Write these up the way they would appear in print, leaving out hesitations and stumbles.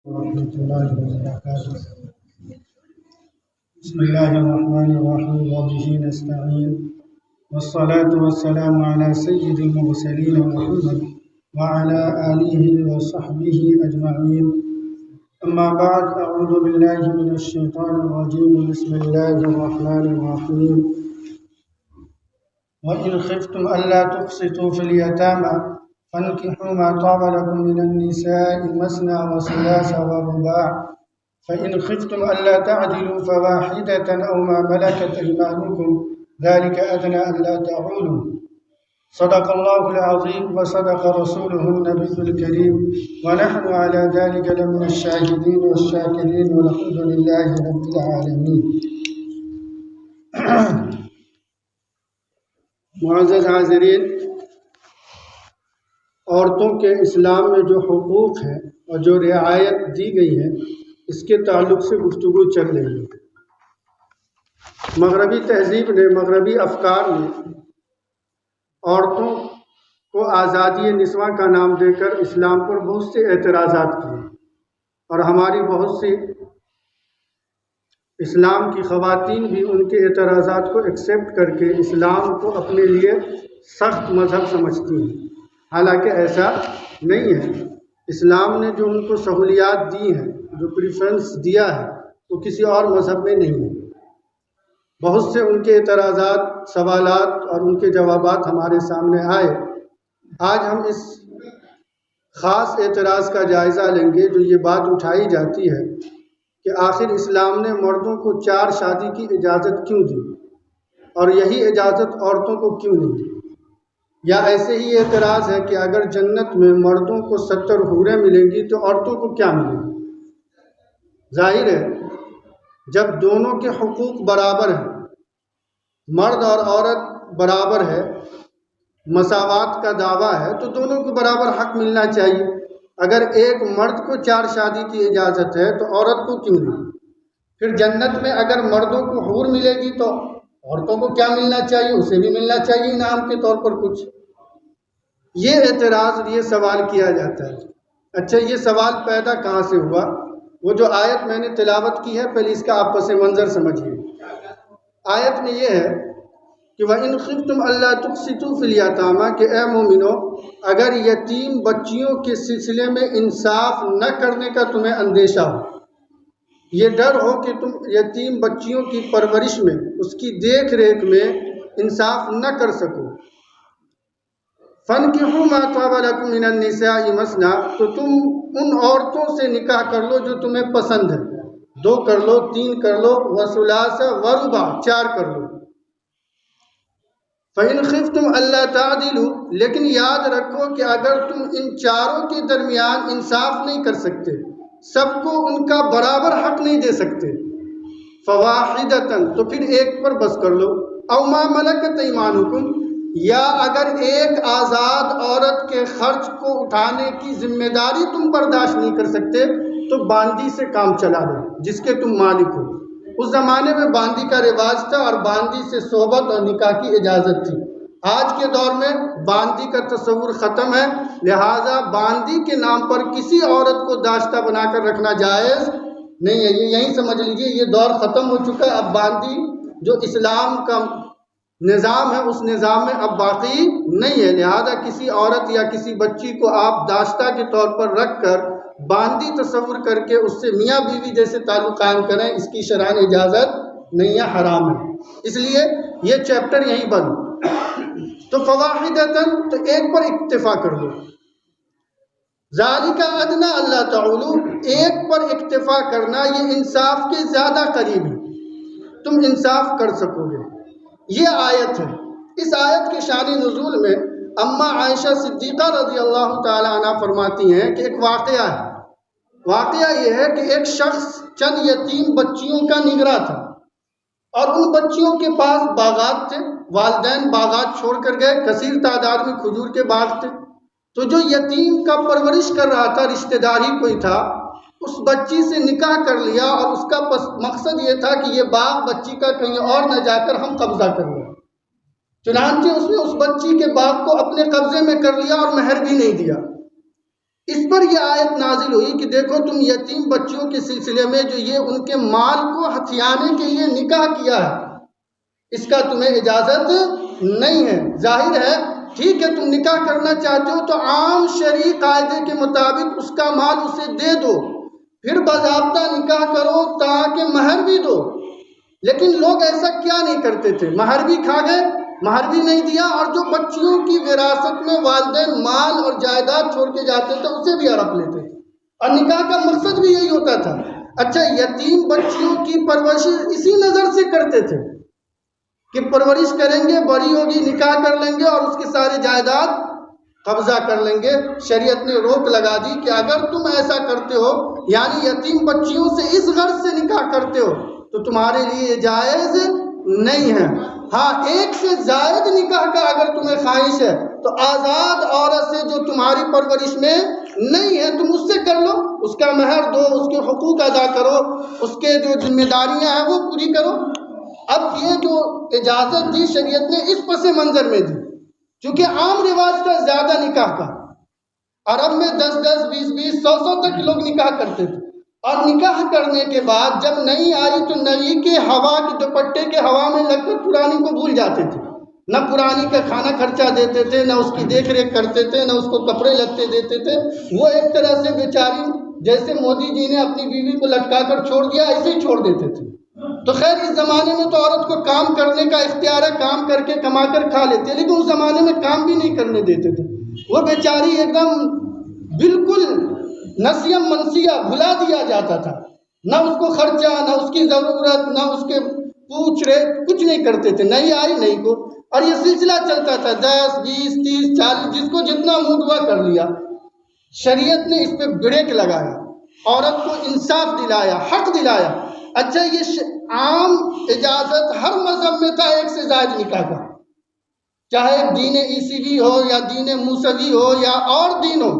ورحمة الله وبركاته. بسم الله الرحمن الرحيم وبه نستعين والصلاة والسلام على سيد المرسلين محمد وعلى آله وصحبه أجمعين. أما بعد، أعوذ بالله من الشيطان الرجيم. بسم الله الرحمن الرحيم. وإن خفتم ألا تقسطوا في اليتامى فانكحوا ما طاب لكم من النساء مثنى وثلاث ورباع فإن خفتم ألا تعدلوا فواحدة أو ما ملكت أيمانكم ذلك أدنى ألا تعولوا. صدق الله العظيم وصدق رسوله النبي الكريم ونحن على ذلك لمن الشاهدين والشاكرين والحمد لله رب العالمين. معزز حاضرین، عورتوں کے اسلام میں جو حقوق ہیں اور جو رعایت دی گئی ہے اس کے تعلق سے گفتگو چل رہی ہے۔ مغربی تہذیب نے، مغربی افکار نے عورتوں کو آزادی نسواں کا نام دے کر اسلام پر بہت سے اعتراضات کیے، اور ہماری بہت سی اسلام کی خواتین بھی ان کے اعتراضات کو ایکسیپٹ کر کے اسلام کو اپنے لیے سخت مذہب سمجھتی ہیں، حالانکہ ایسا نہیں ہے۔ اسلام نے جو ان کو سہولیات دی ہیں، جو پریفرنس دیا ہے، وہ کسی اور مذہب میں نہیں ہے۔ بہت سے ان کے اعتراضات، سوالات اور ان کے جوابات ہمارے سامنے آئے۔ آج ہم اس خاص اعتراض کا جائزہ لیں گے جو یہ بات اٹھائی جاتی ہے کہ آخر اسلام نے مردوں کو 4 شادی کی اجازت کیوں دی، اور یہی اجازت عورتوں کو کیوں نہیں دی؟ یا ایسے ہی اعتراض ہے کہ اگر جنت میں مردوں کو 70 حوریں ملیں گی تو عورتوں کو کیا ملے گی؟ ظاہر ہے جب دونوں کے حقوق برابر ہیں، مرد اور عورت برابر ہے، مساوات کا دعویٰ ہے، تو دونوں کو برابر حق ملنا چاہیے۔ اگر ایک مرد کو 4 شادی کی اجازت ہے تو عورت کو کیوں نہیں؟ پھر جنت میں اگر مردوں کو حور ملے گی تو عورتوں کو کیا ملنا چاہیے؟ اسے بھی ملنا چاہیے انعام کے طور پر کچھ۔ یہ اعتراض، یہ سوال کیا جاتا ہے۔ اچھا، یہ سوال پیدا کہاں سے ہوا؟ وہ جو آیت میں نے تلاوت کی ہے، پہلے اس کا آپ پس منظر سمجھیے۔ آیت میں یہ ہے کہ وَإِنْ خِفْتُمْ أَلَّا تُقْسِطُوا فِي الْيَتَامَى کہ اے مومنو، اگر یتیم بچیوں کے سلسلے میں انصاف نہ کرنے کا تمہیں اندیشہ ہو، یہ ڈر ہو کہ تم یتیم بچیوں کی پرورش میں، اس کی دیکھ ریکھ میں انصاف نہ کر سکو، فَانْكِحُوا مَا طَابَ لَكُم مِّنَ النِّسَاءِ مَثْنَىٰ تو تم ان عورتوں سے نکاح کر لو جو تمہیں پسند ہے، 2 کر لو، 3 کر لو، وَثُلَاثَ وَرُبَاع 4 کر لو۔ فَإِنْ خِفْتُمْ أَلَّا تَعْدِلُوا لیکن یاد رکھو کہ اگر تم ان چاروں کے درمیان انصاف نہیں کر سکتے، سب کو ان کا برابر حق نہیں دے سکتے، فَوَاحِدَةً تو پھر ایک پر بس کر لو، أَوْ مَا مَلَكَتْ أَيْمَانُكُمْ یا اگر ایک آزاد عورت کے خرچ کو اٹھانے کی ذمہ داری تم برداشت نہیں کر سکتے تو باندی سے کام چلا لو جس کے تم مالک ہو۔ اس زمانے میں باندی کا رواج تھا اور باندی سے صحبت اور نکاح کی اجازت تھی۔ آج کے دور میں باندی کا تصور ختم ہے، لہٰذا باندی کے نام پر کسی عورت کو داشتہ بنا کر رکھنا جائز نہیں ہے۔ یہ یہیں سمجھ لیجیے، یہ دور ختم ہو چکا ہے۔ اب باندی جو اسلام کا نظام ہے اس نظام میں اب باقی نہیں ہے، لہٰذا کسی عورت یا کسی بچی کو آپ داشتہ کے طور پر رکھ کر باندی تصور کر کے اس سے میاں بیوی جیسے تعلق قائم کریں، اس کی شرعاً اجازت نہیں ہے، حرام ہے۔ اس لیے یہ چیپٹر یہیں بند۔ تو فواحدتاً تو ایک پر اکتفا کر لو، ذالک ادنیٰ اللہ تعولوا ایک پر اکتفا کرنا یہ انصاف کے زیادہ قریب ہے، تم انصاف کر سکو گے۔ یہ آیت ہے۔ اس آیت کے شان نزول میں اماں عائشہ صدیقہ رضی اللہ تعالی عنہ فرماتی ہیں کہ ایک واقعہ ہے۔ واقعہ یہ ہے کہ ایک شخص چند یتیم بچیوں کا نگراں تھا، اور ان بچیوں کے پاس باغات تھے، والدین باغات چھوڑ کر گئے، کثیر تعداد میں کھجور کے باغ تھے۔ تو جو یتیم کا پرورش کر رہا تھا، رشتہ دار ہی کوئی تھا، اس بچی سے نکاح کر لیا، اور اس کا مقصد یہ تھا کہ یہ باغ بچی کا کہیں اور نہ جا کر ہم قبضہ کر لیں۔ چنانچہ اس نے اس بچی کے باغ کو اپنے قبضے میں کر لیا اور مہر بھی نہیں دیا۔ اس پر یہ آیت نازل ہوئی کہ دیکھو تم یتیم بچیوں کے سلسلے میں جو یہ ان کے مال کو ہتھیانے کے لیے نکاح کیا ہے اس کا تمہیں اجازت نہیں ہے۔ ظاہر ہے ٹھیک ہے تم نکاح کرنا چاہتے ہو تو عام شرعی قاعدے کے مطابق اس کا مال اسے دے دو، پھر باضابطہ نکاح کرو تاکہ مہر بھی دو۔ لیکن لوگ ایسا کیا نہیں کرتے تھے، مہر بھی کھا گئے، مہر بھی نہیں دیا، اور جو بچیوں کی وراثت میں والدین مال اور جائیداد چھوڑ کے جاتے تھے اسے بھی ہڑپ لیتے تھے، اور نکاح کا مقصد بھی یہی ہوتا تھا۔ اچھا یتیم بچیوں کی پرورش اسی نظر سے کرتے تھے کہ پرورش کریں گے، بڑی ہوگی نکاح کر لیں گے اور اس کی ساری جائیداد قبضہ کر لیں گے۔ شریعت نے روک لگا دی کہ اگر تم ایسا کرتے ہو یعنی یتیم بچیوں سے اس غرض سے نکاح کرتے ہو تو تمہارے لیے جائز نہیں ہے۔ ہاں ایک سے زائد نکاح کا اگر تمہیں خواہش ہے تو آزاد عورت سے جو تمہاری پرورش میں نہیں ہے تم اس سے کر لو، اس کا مہر دو، اس کے حقوق ادا کرو، اس کے جو ذمہ داریاں ہیں وہ پوری کرو۔ اب یہ جو اجازت دی شریعت نے اس پس منظر میں دی چونکہ عام رواج تھا زیادہ نکاح کا، عرب میں 10 20 20 100 تک لوگ نکاح کرتے تھے، اور نکاح کرنے کے بعد جب نئی آئی تو نئی کے ہوا کے دوپٹے کے ہوا میں لگ کر پرانی کو بھول جاتے تھے، نہ پرانی کا کھانا خرچہ دیتے تھے، نہ اس کی دیکھ ریکھ کرتے تھے، نہ اس کو کپڑے لتے دیتے تھے۔ وہ ایک طرح سے بیچاری جیسے مودی جی نے اپنی بیوی کو لٹکا کر چھوڑ دیا ایسے ہی چھوڑ دیتے تھے۔ تو خیر اس زمانے میں تو عورت کو کام کرنے کا اختیار ہے، کام کر کے کما کر کھا لیتے، لیکن اس زمانے میں کام بھی نہیں کرنے دیتے تھے۔ وہ بیچاری ایک دم بالکل نسیم منسیہ بھلا دیا جاتا تھا، نہ اس کو خرچہ، نہ اس کی ضرورت، نہ اس کے پوچھ رہے، کچھ نہیں کرتے تھے، نہیں آئی نہیں کو، اور یہ سلسلہ چلتا تھا 10 20 30 40 جس کو جتنا موڈ ہوا کر لیا۔ شریعت نے اس پہ بریک لگایا، عورت کو انصاف دلایا، حق دلایا۔ اچھا یہ عام اجازت ہر مذہب میں تھا ایک سے زائد نکاح کا، چاہے دین عیسوی ہو یا دین موسوی ہو یا اور دین ہو،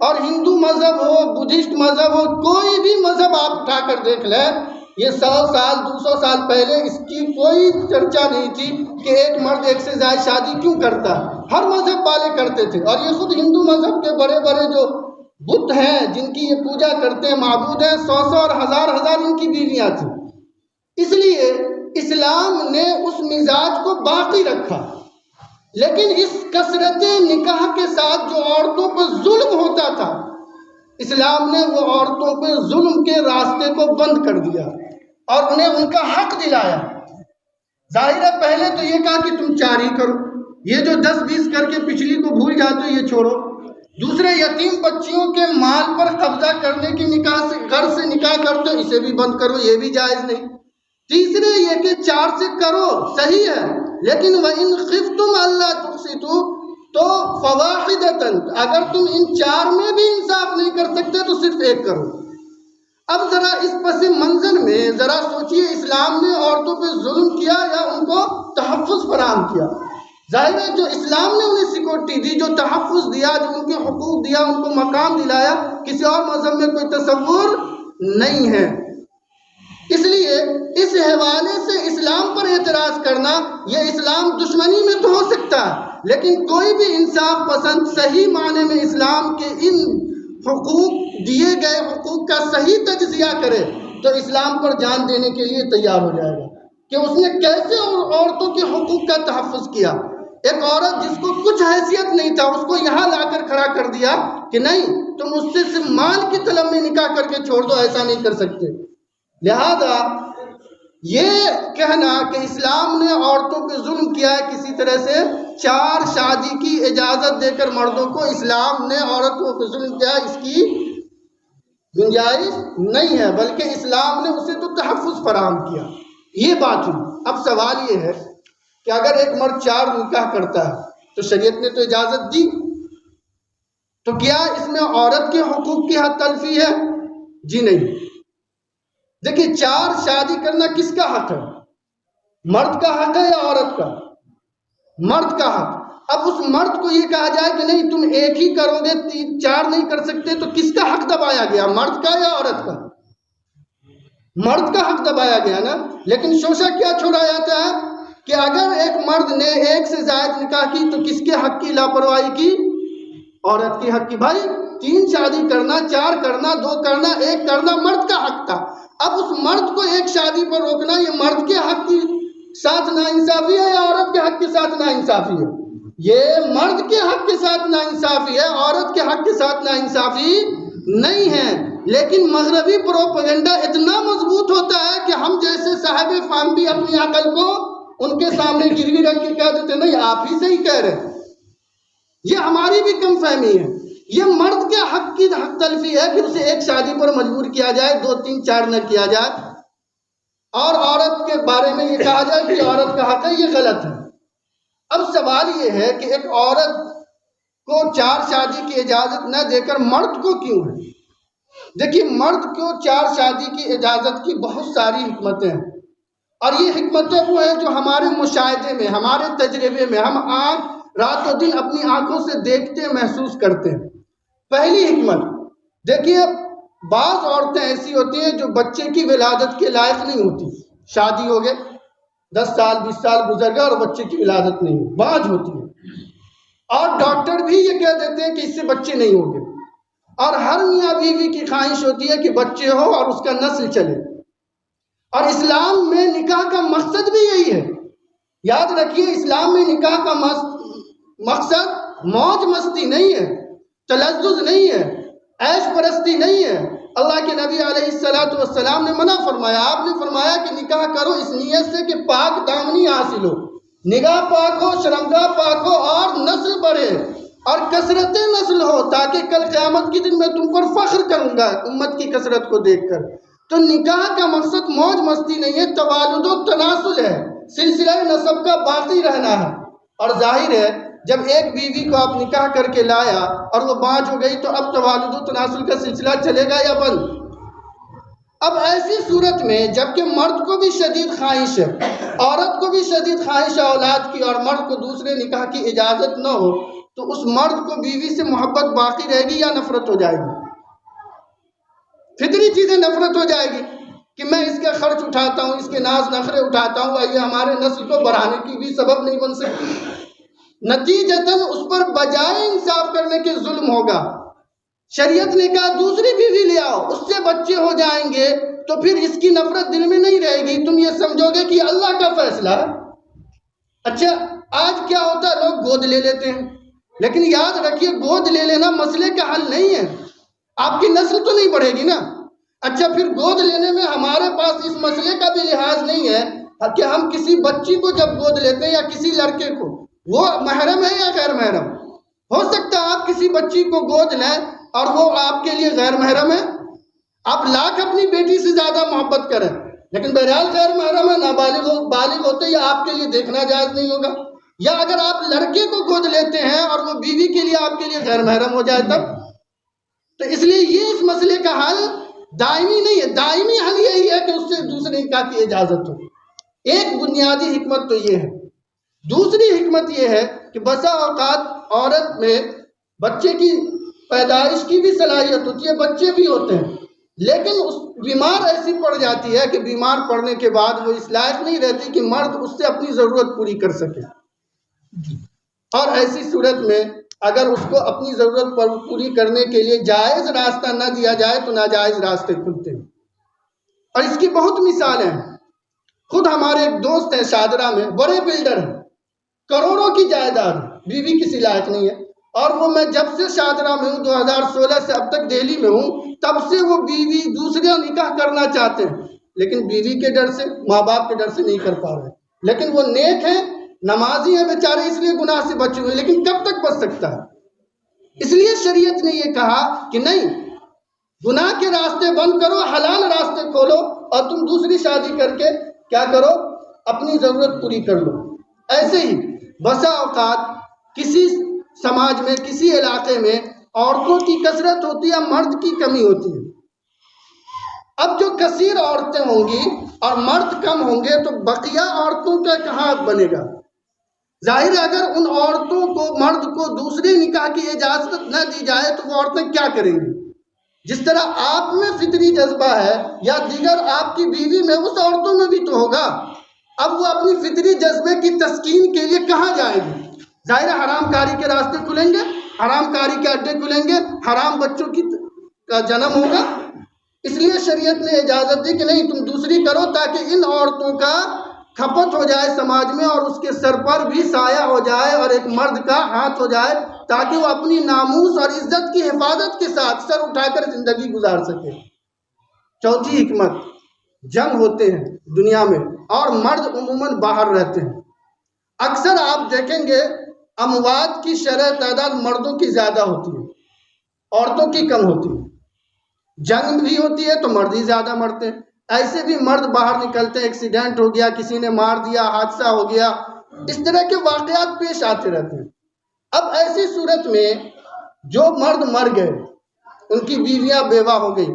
اور ہندو مذہب ہو، بدھسٹ مذہب ہو، کوئی بھی مذہب آپ اٹھا کر دیکھ لیں، یہ 100 سال 200 سال پہلے اس کی کوئی چرچا نہیں تھی کہ ایک مرد ایک سے زائد شادی کیوں کرتا ہے، ہر مذہب والے کرتے تھے۔ اور یہ خود ہندو مذہب کے بڑے بڑے جو بت ہیں جن کی یہ پوجا کرتے ہیں، معبود ہیں، 100 اور ہزار ان کی بیویاں تھیں۔ اس لیے اسلام نے اس مزاج کو باقی رکھا، لیکن اس کثرت نکاح کے ساتھ جو عورتوں پر ظلم ہوتا تھا، اسلام نے وہ عورتوں پہ ظلم کے راستے کو بند کر دیا اور انہیں ان کا حق دلایا۔ ظاہر ہے پہلے تو یہ کہا کہ تم 4 ہی کرو، یہ جو 10 20 کر کے پچھلی کو بھول جاتے ہو یہ چھوڑو۔ دوسرے یتیم بچیوں کے مال پر قبضہ کرنے کی نکاح سے گھر سے نکاح کرتے ہو اسے بھی بند کرو، یہ بھی جائز نہیں۔ تیسرے یہ کہ 4 سے کرو صحیح ہے، لیکن وَإِنْ خِفْتُمْ أَلَّا تُقْسِطُوا تو فَوَاحِدَةً، اگر تم ان 4 میں بھی انصاف نہیں کر سکتے تو صرف 1 کرو۔ اب ذرا اس پس منظر میں ذرا سوچئے اسلام نے عورتوں پہ ظلم کیا یا ان کو تحفظ فراہم کیا؟ ظاہر ہے جو اسلام نے انہیں سیکورٹی دی، جو تحفظ دیا، جو ان کے حقوق دیا، ان کو مقام دلایا، کسی اور مذہب میں کوئی تصور نہیں ہے۔ اس لیے اس حوالے سے اسلام پر اعتراض کرنا یہ اسلام دشمنی میں تو ہو سکتا ہے، لیکن کوئی بھی انصاف پسند صحیح معنی میں اسلام کے ان حقوق دیے گئے حقوق کا صحیح تجزیہ کرے تو اسلام پر جان دینے کے لیے تیار ہو جائے گا کہ اس نے کیسے عورتوں کے حقوق کا تحفظ کیا۔ ایک عورت جس کو کچھ حیثیت نہیں تھا اس کو یہاں لا کر کھڑا کر دیا کہ نہیں تم اس سے صرف مال کی طلب میں نکاح کر کے چھوڑ دو، ایسا نہیں کر سکتے۔ لہذا یہ کہنا کہ اسلام نے عورتوں پہ ظلم کیا ہے کسی طرح سے 4 شادی کی اجازت دے کر مردوں کو اسلام نے عورتوں پہ ظلم کیا ہے، اس کی گنجائش نہیں ہے، بلکہ اسلام نے اسے تو تحفظ فراہم کیا۔ یہ بات ہوئی۔ اب سوال یہ ہے کہ اگر ایک مرد 4 نکاح کرتا ہے تو شریعت نے تو اجازت دی، تو کیا اس میں عورت کے حقوق کی حد تلفی ہے؟ جی نہیں۔ دیکھیے 4 شادی کرنا کس کا حق ہے؟ مرد کا حق ہے یا عورت کا؟ مرد کا حق۔ اب اس مرد کو یہ کہا جائے کہ نہیں تم 1 ہی کرو گے، 4 نہیں کر سکتے، تو کس کا حق دبایا گیا، مرد کا یا عورت کا؟ مرد کا حق دبایا گیا نا۔ لیکن شوشہ کیا چھوڑا جاتا ہے کہ اگر ایک مرد نے 1 سے زائد نکاح کی تو کس کے حق کی لاپرواہی کی؟ عورت کے حق کی۔ بھائی 3 شادی کرنا، 4 کرنا، 2 کرنا، 1 کرنا مرد کا حق تھا۔ اب اس مرد کو 1 شادی پر روکنا یہ مرد کے حق کے ساتھ ناانصافی ہے یا عورت کے حق کے ساتھ ناانصافی ہے؟ یہ مرد کے حق کے ساتھ ناانصافی ہے، عورت کے حق کے ساتھ ناانصافی نہیں ہے۔ لیکن مغربی پروپیگنڈا اتنا مضبوط ہوتا ہے کہ ہم جیسے صاحب فہم بھی اپنی عقل کو ان کے سامنے گروی رکھ کے کہہ دیتے نہیں آپ ہی صحیح کہہ رہے ہیں۔ یہ ہماری بھی کم فہمی ہے۔ یہ مرد کے حق کی حق تلفی ہے کہ اسے 1 شادی پر مجبور کیا جائے، 2 3 4 نہ کیا جائے، اور عورت کے بارے میں یہ کہا جائے کہ عورت کا حق ہے، یہ غلط ہے۔ اب سوال یہ ہے کہ ایک عورت کو 4 شادی کی اجازت نہ دے کر مرد کو کیوں ہے؟ دیکھیے مرد کو 4 شادی کی اجازت کی بہت ساری حکمتیں ہیں، اور یہ حکمتیں وہ ہیں جو ہمارے مشاہدے میں، ہمارے تجربے میں ہم رات و دن اپنی آنکھوں سے دیکھتے محسوس کرتے ہیں۔ پہلی حکمت دیکھیے، بعض عورتیں ایسی ہوتی ہیں جو بچے کی ولادت کے لائق نہیں ہوتی، شادی ہو گئے 10 سال 20 سال گزر گئے اور بچے کی ولادت نہیں ہوئی، بعض ہوتی ہے، اور ڈاکٹر بھی یہ کہہ دیتے ہیں کہ اس سے بچے نہیں ہوں گے، اور ہر میاں بیوی کی خواہش ہوتی ہے کہ بچے ہو اور اس کا نسل چلے، اور اسلام میں نکاح کا مقصد بھی یہی ہے۔ یاد رکھیے اسلام میں نکاح کا مقصد موج مستی نہیں ہے، تلذذ نہیں ہے، عیش پرستی نہیں ہے۔ اللہ کے نبی علیہ السلام نے منع فرمایا، آپ نے فرمایا کہ نکاح کرو اس نیت سے کہ پاک دامنی حاصل ہو، نگاہ پاک ہو، شرمگاہ پاک ہو، اور نسل بڑھے اور کثرت نسل ہو، تاکہ کل قیامت کے دن میں تم پر فخر کروں گا امت کی کثرت کو دیکھ کر۔ تو نکاح کا مقصد موج مستی نہیں ہے، توالد و تناسل ہے، سلسلہ نسب کا باقی رہنا ہے۔ اور ظاہر ہے جب ایک بیوی کو آپ نکاح کر کے لایا اور وہ باج ہو گئی تو اب توالد و تناسل کا سلسلہ چلے گا یا بند؟ اب ایسی صورت میں جبکہ مرد کو بھی شدید خواہش ہے، عورت کو بھی شدید خواہش ہے اولاد کی، اور مرد کو دوسرے نکاح کی اجازت نہ ہو، تو اس مرد کو بیوی سے محبت باقی رہے گی یا نفرت ہو جائے گی؟ فطری چیزیں نفرت ہو جائے گی کہ میں اس کا خرچ اٹھاتا ہوں، اس کے ناز نخرے اٹھاتا ہوں، یہ ہمارے نسل کو بڑھانے کی بھی سبب نہیں بن سکتی۔ نتیجتاً اس پر بجائے انصاف کرنے کے ظلم ہوگا۔ شریعت نے کہا دوسری بیوی لے آؤ، اس سے بچے ہو جائیں گے، تو پھر اس کی نفرت دل میں نہیں رہے گی، تم یہ سمجھو گے کہ اللہ کا فیصلہ ہے۔ اچھا آج کیا ہوتا ہے، لوگ گود لے لیتے ہیں، لیکن یاد رکھیے گود لے لینا مسئلے کا حل نہیں ہے، آپ کی نسل تو نہیں بڑھے گی نا۔ اچھا پھر گود لینے میں ہمارے پاس اس مسئلے کا بھی لحاظ نہیں ہے کہ ہم کسی بچی کو جب گود لیتے ہیں یا کسی لڑکے کو، وہ محرم ہے یا غیر محرم؟ ہو سکتا ہے آپ کسی بچی کو گود لیں اور وہ آپ کے لیے غیر محرم ہے، آپ لاکھ اپنی بیٹی سے زیادہ محبت کریں، لیکن بہرحال غیر محرم ہے، بالغ ہوتے یا آپ کے لیے دیکھنا جائز نہیں ہوگا۔ یا اگر آپ لڑکے کو گود لیتے ہیں اور وہ بیوی کے لیے آپ کے لیے غیر محرم ہو جائے تب؟ تو اس لیے یہ اس مسئلے کا حل دائمی نہیں ہے، دائمی حل یہی ہے کہ اس سے دوسرے نکاح کی اجازت ہو۔ ایک بنیادی حکمت تو یہ ہے۔ دوسری حکمت یہ ہے کہ بسا اوقات عورت میں بچے کی پیدائش کی بھی صلاحیت ہوتی ہے، بچے بھی ہوتے ہیں، لیکن اس بیمار ایسی پڑ جاتی ہے کہ بیمار پڑنے کے بعد وہ اس لائق نہیں رہتی کہ مرد اس سے اپنی ضرورت پوری کر سکے، اور ایسی صورت میں اگر اس کو اپنی ضرورت پوری کرنے کے لیے جائز راستہ نہ دیا جائے تو ناجائز راستے کھلتے ہیں، اور اس کی بہت مثالیں ہیں۔ خود ہمارے ایک دوست ہیں شادرہ میں، بڑے بلڈر ہیں، کروڑوں کی جائیداد، بیوی کسی لائق نہیں ہے، اور وہ میں جب سے شادرہ میں ہوں 2016 سے اب تک دہلی میں ہوں، تب سے وہ بیوی دوسرے نکاح کرنا چاہتے ہیں، لیکن بیوی کے ڈر سے، ماں باپ کے ڈر سے نہیں کر پا رہے، لیکن وہ نیک ہیں، نمازی ہیں بیچارے، اس لیے گناہ سے بچے ہوئے، لیکن کب تک بچ سکتا ہے؟ اس لیے شریعت نے یہ کہا کہ نہیں، گناہ کے راستے بند کرو، حلال راستے کھولو، اور تم دوسری شادی کر کے کیا کرو، اپنی ضرورت پوری کر لو۔ ایسے ہی بسا اوقات کسی سماج میں، کسی علاقے میں عورتوں کی کثرت ہوتی ہے، مرد کی کمی ہوتی ہے۔ اب جو کثیر عورتیں ہوں گی اور مرد کم ہوں گے تو بقیہ عورتوں کا کہاں بنے گا؟ ظاہر ہے اگر ان عورتوں کو، مرد کو دوسرے نکاح کی اجازت نہ دی جائے تو وہ عورتیں کیا کریں گی؟ جس طرح آپ میں فطری جذبہ ہے یا دیگر آپ کی بیوی میں، اس عورتوں میں بھی تو ہوگا۔ اب وہ اپنی فطری جذبے کی تسکین کے لیے کہاں جائے گی؟ ظاہر حرام کاری کے راستے کھلیں گے، حرام کاری کے اڈے کھلیں گے، حرام بچوں کا جنم ہوگا۔ اس لیے شریعت نے اجازت دی کہ نہیں تم دوسری کرو، تاکہ ان عورتوں کا کھپت ہو جائے سماج میں، اور اس کے سر پر بھی سایہ ہو جائے اور ایک مرد کا ہاتھ ہو جائے، تاکہ وہ اپنی ناموس اور عزت کی حفاظت کے ساتھ سر اٹھا کر زندگی گزار سکے۔ چوتھی حکمت، جنگ ہوتے ہیں دنیا میں اور مرد عموماً باہر رہتے ہیں۔ اکثر آپ دیکھیں گے اموات کی شرح تعداد مردوں کی زیادہ ہوتی ہے، عورتوں کی کم ہوتی ہے۔ جنگ بھی ہوتی ہے تو مرد ہی زیادہ مرتے ہیں، ایسے بھی مرد باہر نکلتے ہیں، ایکسیڈنٹ ہو گیا، کسی نے مار دیا، حادثہ ہو گیا، اس طرح کے واقعات پیش آتے رہتے ہیں۔ اب ایسی صورت میں جو مرد مر گئے، ان کی بیویاں بیوہ ہو گئی،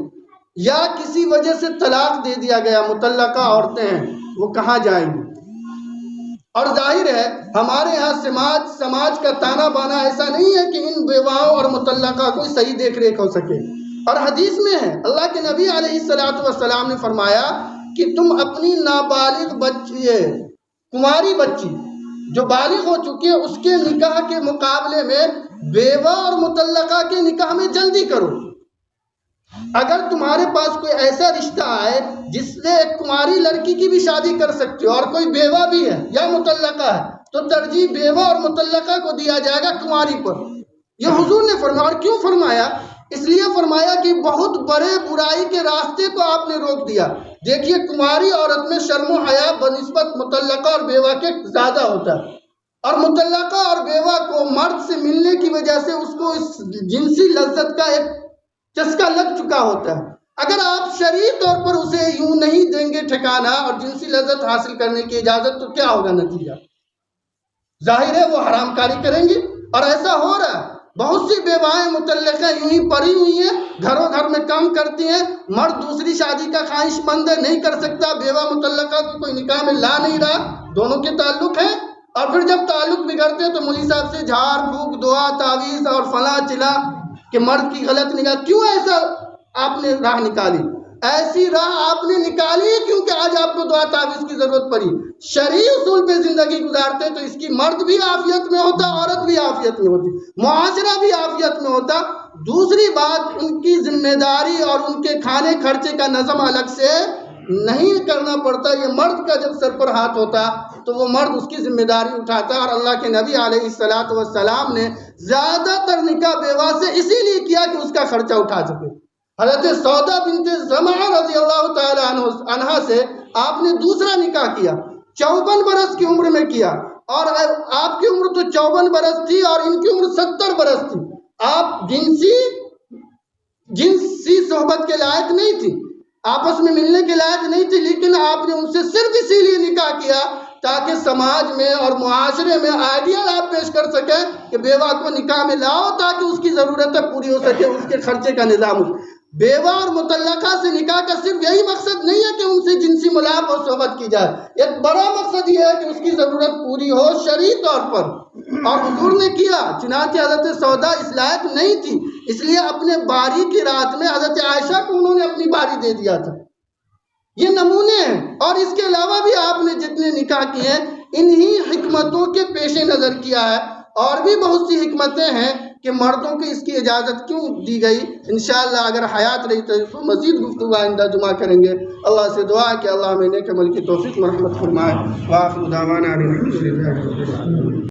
یا کسی وجہ سے طلاق دے دیا گیا، مطلقہ عورتیں ہیں، وہ کہاں جائیں گی؟ اور ظاہر ہے ہمارے ہاں سماج کا تانا بانا ایسا نہیں ہے کہ ان بیواؤں اور مطلقہ کو صحیح دیکھ ریکھ ہو سکے۔ اور حدیث میں ہے، اللہ کے نبی علیہ السلام نے فرمایا کہ تم اپنی نابالغ بچی، کنواری بچی جو بالغ ہو چکی ہے، اس کے نکاح کے مقابلے میں بیوہ اور مطلقہ کے نکاح میں جلدی کرو۔ اگر تمہارے پاس کوئی ایسا رشتہ آئے جس سے ایک کنواری لڑکی کی بھی شادی کر سکتے ہو، اور کوئی بیوہ بھی ہے یا مطلقہ ہے، تو ترجیح بیوہ اور مطلقہ کو دیا جائے گا کنواری پر۔ یہ حضور نے فرمایا۔ اور کیوں فرمایا؟ اس لیے فرمایا کہ بہت بڑے برائی کے راستے کو آپ نے روک دیا۔ دیکھیے کنواری عورت میں شرم و حیا بنسبت مطلقہ اور بیوہ کے زیادہ ہوتا ہے، اور مطلقہ اور بیوہ کو مرد سے ملنے کی وجہ سے اس کو اس جنسی لذت کا ایک چسکا لگ چکا ہوتا ہے۔ اگر آپ شرعی طور پر اسے یوں نہیں دیں گے ٹھکانہ اور جنسی لذت حاصل کرنے کی اجازت، تو کیا ہوگا نتیجہ؟ ظاہر ہے وہ حرام کاری کریں گی، اور ایسا ہو رہا ہے۔ بہت سی بیوائیں مطلقہ یوں ہی پڑی ہوئی ہیں، گھروں گھر میں کام کرتی ہیں، مرد دوسری شادی کا خواہش مند ہے، نہیں کر سکتا، بیوہ مطلقہ کو کوئی نکاح میں لا نہیں رہا، دونوں کے تعلق ہیں، اور پھر جب تعلق بگڑتے ہیں تو مولوی صاحب سے جھاڑ پھونک، دعا تعویذ اور فلاں چلا کہ مرد کی غلط نگاہ۔ کیوں ایسا آپ نے راہ نکالی؟ ایسی راہ آپ نے نکالی کیونکہ آج آپ کو دعا تعویذ کی ضرورت پڑی۔ شرعی اصول پہ زندگی گزارتے تو اس کی مرد بھی عافیت میں ہوتا، عورت بھی عافیت میں ہوتی، معاشرہ بھی عافیت میں ہوتا۔ دوسری بات، ان کی ذمہ داری اور ان کے کھانے خرچے کا نظم الگ سے نہیں کرنا پڑتا۔ یہ مرد کا جب سر پر ہاتھ ہوتا تو وہ مرد اس کی ذمہ داری اٹھاتا، اور اللہ کے نبی علیہ السلام نے زیادہ تر نکاح بیوہ سے اسی لیے کیا کہ اس کا خرچہ اٹھا سکے۔ حضرت سودا بنت زمعہ رضی اللہ تعالی عنہا سے آپ نے دوسرا نکاح کیا، 54 برس کی عمر میں کیا، اور آپ کی عمر تو 54 برس تھی اور ان کی عمر 70 برس تھی۔ آپ جنسی صحبت کے لائق نہیں تھی، آپس میں ملنے کے لائق نہیں تھی، لیکن آپ نے ان سے صرف اسی لیے نکاح کیا تاکہ سماج میں اور معاشرے میں آئیڈیل آپ پیش کر سکیں کہ بیوہ کو نکاح میں لاؤ تاکہ اس کی ضرورتیں پوری ہو سکے، اس کے خرچے کا نظام ہو۔ بیوہ اور مطلقہ سے نکاح کا صرف یہی مقصد نہیں ہے کہ ان سے جنسی ملاپ اور صحبت کی جائے، ایک بڑا مقصد یہ ہے کہ اس کی ضرورت پوری ہو شرعی طور پر، اور حضور نے کیا۔ چنانچہ حضرت سودا اس لائق نہیں تھی، اس لیے اپنے باری کی رات میں حضرت عائشہ کو انہوں نے اپنی باری دے دیا تھا۔ یہ نمونے ہیں، اور اس کے علاوہ بھی آپ نے جتنے نکاح کیے ہیں انہی حکمتوں کے پیش نظر کیا ہے۔ اور بھی بہت سی حکمتیں ہیں کہ مردوں کو اس کی اجازت کیوں دی گئی۔ انشاءاللہ اگر حیات رہی تو مزید گفتگو آئندہ جمعہ کریں گے۔ اللہ سے دعا کہ اللہ ہمیں نیک عمل کی توفیق مرحمت فرمائے۔ وآخر دعوانا ان الحمد للہ رب العالمین۔